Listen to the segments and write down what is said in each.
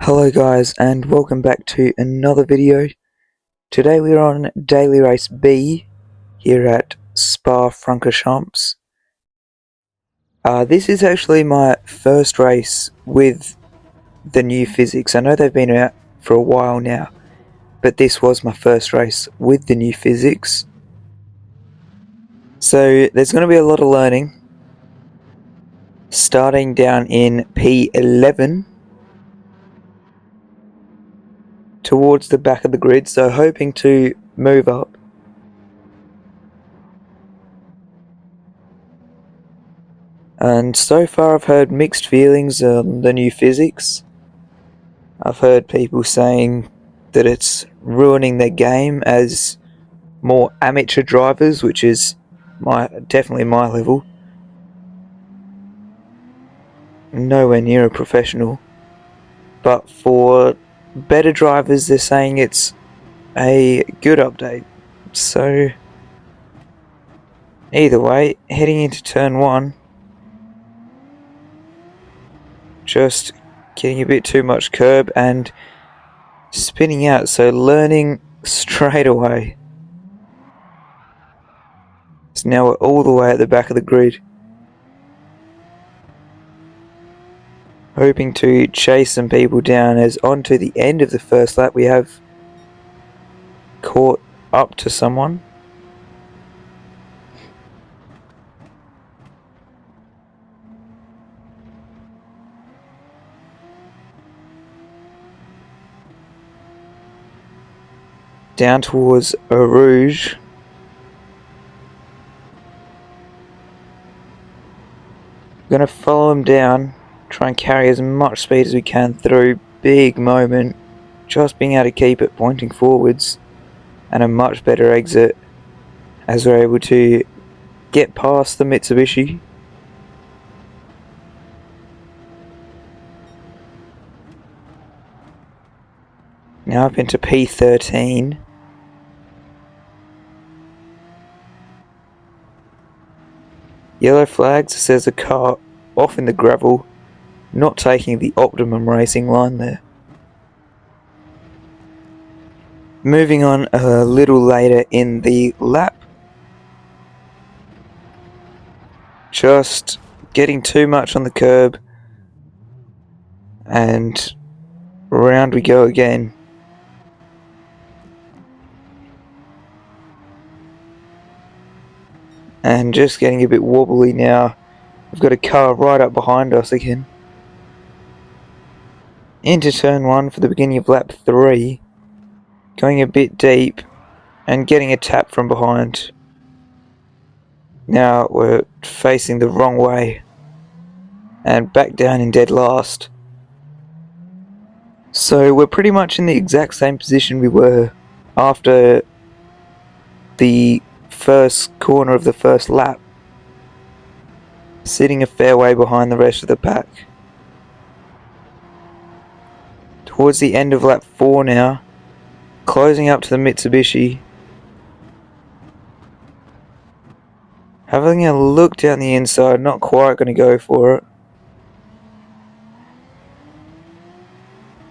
Hello guys, and welcome back to another video. Today we're on Daily Race B here at Spa-Francorchamps. This is actually my first race with the new physics. I know they've been out for a while now, but this was my first race with the new physics. So there's going to be a lot of learning. Starting down in P11 towards the back of the grid, so hoping to move up. And so far I've heard mixed feelings on the new physics. I've heard people saying that it's ruining their game as more amateur drivers, which is definitely my level. Nowhere near a professional. But for better drivers, they're saying it's a good update. So either way, heading into turn 1, just getting a bit too much curb and spinning out, so learning straight away. So now we're all the way at the back of the grid, hoping to chase some people down, as onto the end of the first lap we have caught up to someone. Down towards Eau Rouge. We're going to follow him down, try and carry as much speed as we can through. Big moment, just being able to keep it pointing forwards, and a much better exit as we're able to get past the Mitsubishi. Now up into P13. Yellow flags says a car off in the gravel, not taking the optimum racing line there. Moving on a little later in the lap. Just getting too much on the curb, and round we go again. And just getting a bit wobbly now. We've got a car right up behind us again. Into turn 1 for the beginning of lap 3. Going a bit deep and getting a tap from behind. Now we're facing the wrong way and back down in dead last. So we're pretty much in the exact same position we were after the first corner of the first lap, sitting a fair way behind the rest of the pack. Towards the end of lap 4 now, closing up to the Mitsubishi. Having a look down the inside, not quite going to go for it.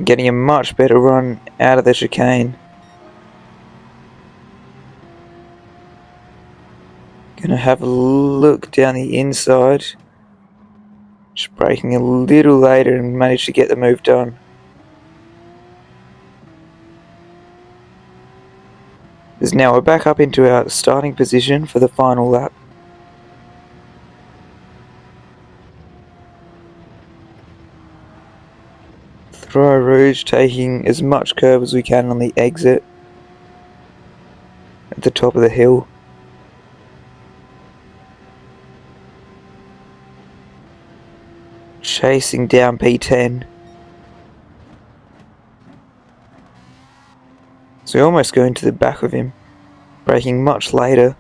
Getting a much better run out of the chicane. Gonna have a look down the inside. Just braking a little later and managed to get the move done. As now we're back up into our starting position for the final lap. Through Rouge, taking as much curb as we can on the exit at the top of the hill. Chasing down P10. So we almost go into the back of him, braking much later.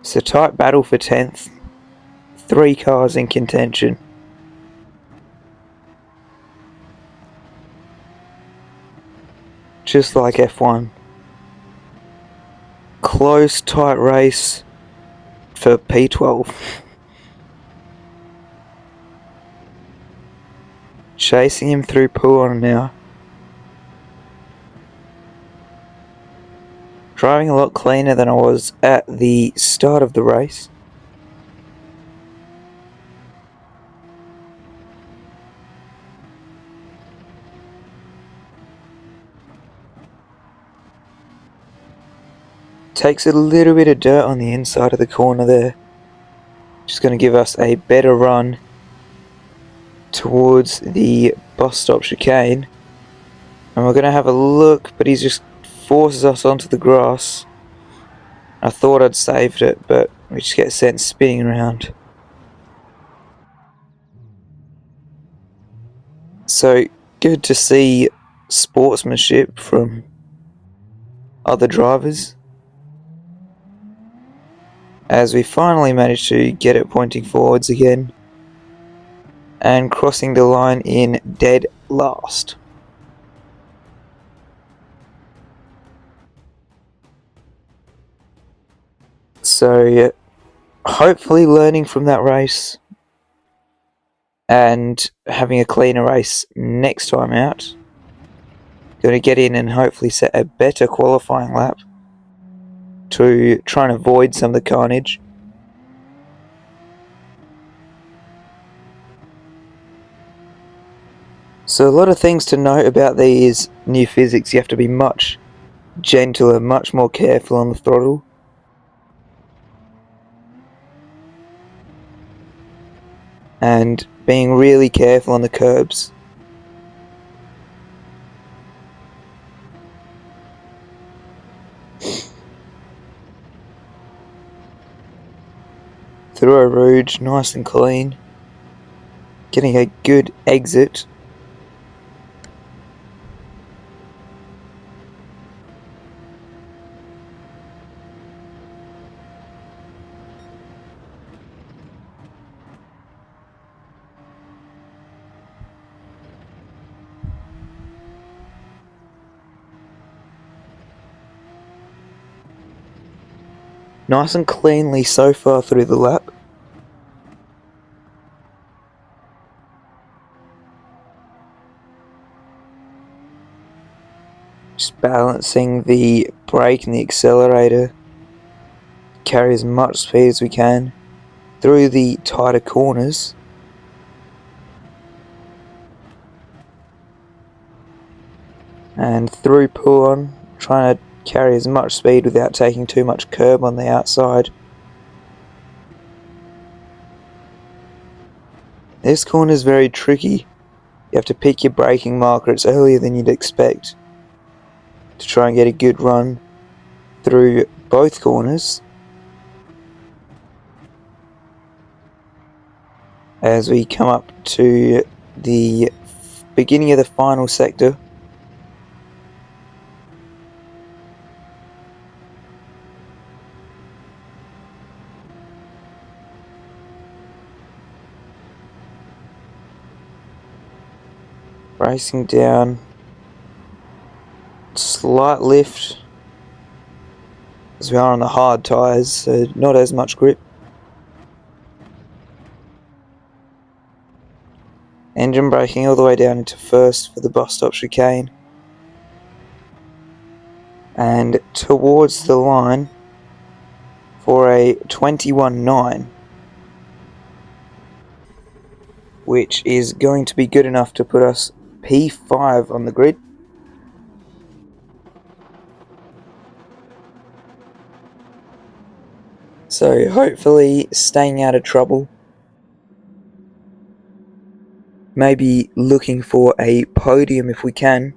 It's a tight battle for 10th. 3 cars in contention. just like F1. Close, tight race for P12. Chasing him through Puon now. Driving a lot cleaner than I was at the start of the race. Takes a little bit of dirt on the inside of the corner there. Just going to give us a better run towards the bus stop chicane. And we're going to have a look, but he just forces us onto the grass. I thought I'd saved it, but we just get sent spinning around. So good to see sportsmanship from other drivers, as we finally managed to get it pointing forwards again and crossing the line in dead last. So hopefully learning from that race and having a cleaner race next time out. Going to get in and hopefully set a better qualifying lap to try and avoid some of the carnage. So a lot of things to note about these new physics. You have to be much gentler, much more careful on the throttle. And being really careful on the curbs. Through a rouge, nice and clean. Getting a good exit. Nice and cleanly so far through the lap. Just balancing the brake and the accelerator. Carry as much speed as we can through the tighter corners. And through Puon, trying to carry as much speed without taking too much curb on the outside. This corner is very tricky. You have to pick your braking markers earlier than you'd expect to try and get a good run through both corners. As we come up to the beginning of the final sector. Racing down, slight lift as we are on the hard tyres, so not as much grip. Engine braking all the way down into first for the bus stop chicane. And towards the line for a 21.9. Which is going to be good enough to put us P5 on the grid. So hopefully staying out of trouble. Maybe looking for a podium if we can.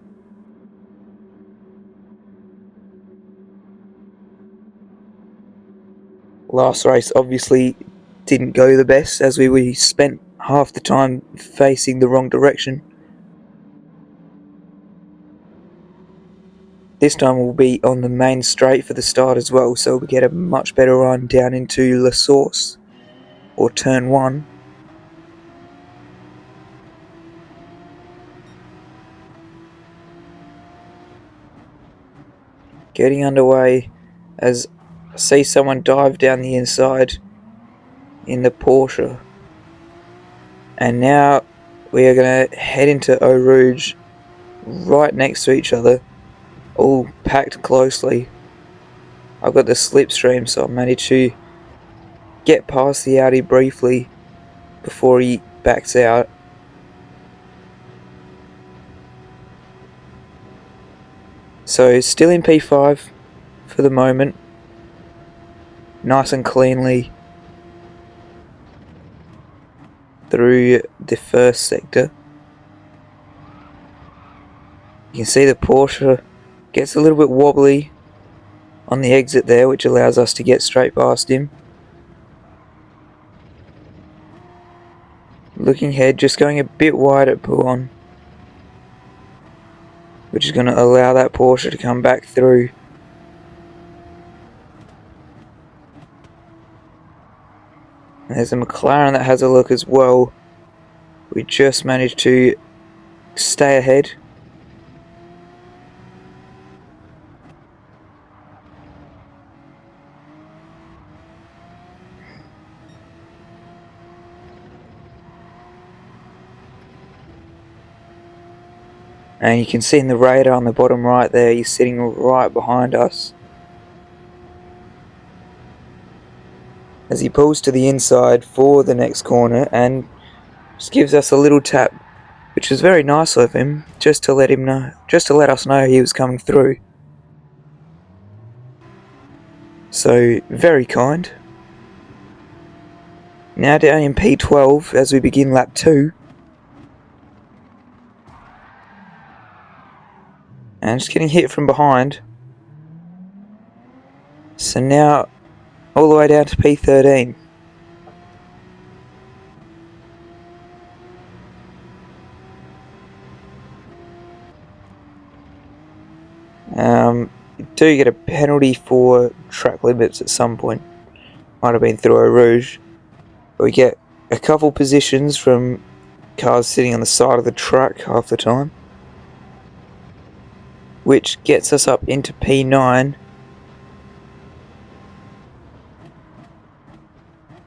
Last race obviously didn't go the best, as we spent half the time facing the wrong direction. This time we'll be on the main straight for the start as well, so we get a much better run down into La Source, or turn 1. getting underway as I see someone dive down the inside in the Porsche. And now we are going to head into Eau Rouge, right next to each other, all packed closely. I've got the slipstream, so I managed to get past the Audi briefly before he backs out. So still in P5 for the moment, nice and cleanly through the first sector. You can see the Porsche gets a little bit wobbly on the exit there, which allows us to get straight past him. Looking ahead, just going a bit wide at Pouon, which is going to allow that Porsche to come back through. And there's a McLaren that has a look as well. We just managed to stay ahead. And you can see in the radar on the bottom right there, he's sitting right behind us. As he pulls to the inside for the next corner and just gives us a little tap, which was very nice of him, just to let us know he was coming through. So very kind. Now down in P12 as we begin lap 2. And just getting hit from behind. So now all the way down to P13. You do get a penalty for track limits at some point. Might have been through Eau Rouge. But we get a couple positions from cars sitting on the side of the track half the time, which gets us up into P9.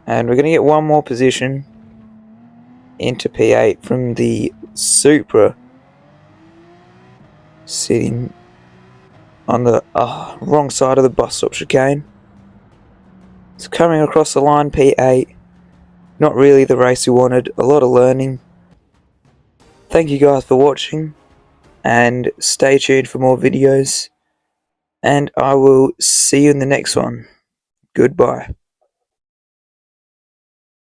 And we're going to get one more position into P8 from the Supra sitting on the wrong side of the bus stop chicane. So coming across the line, P8. Not really the race we wanted, a lot of learning. Thank you guys for watching, and stay tuned for more videos. And I will see you in the next one. Goodbye.